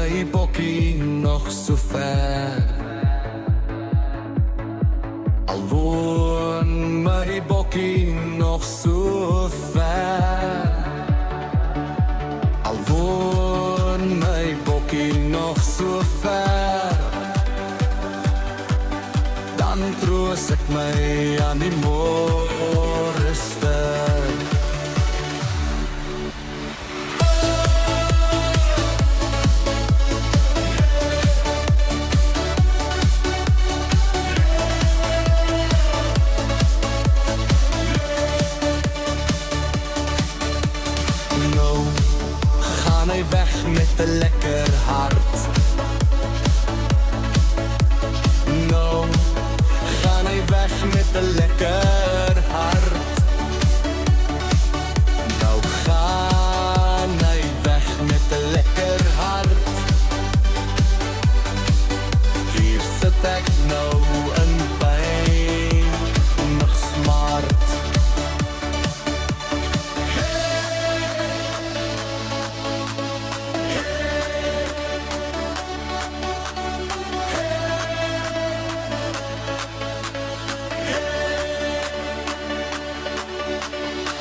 my bokkie nog so ver. Al woon my bokkie nog so ver. Al woon my bokkie nog so ver, dan troos ek my aan die môre ster. Nou gaan hy weg met 'n lekker hart. Nou gaan hy weg met 'n lekker hart. Nou gaan hy weg met 'n lekker hart. Hier sit ek nou in pyn, nog smart.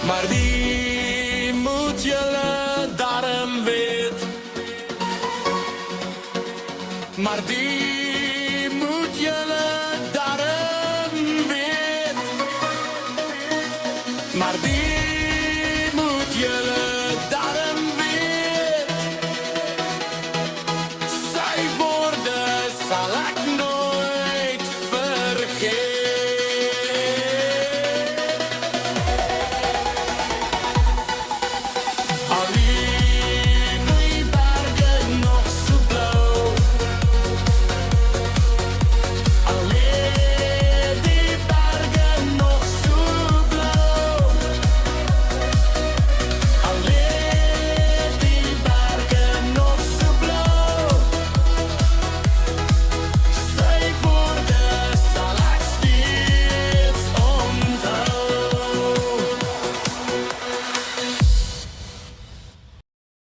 Maar die moet julle darm weet. Maar die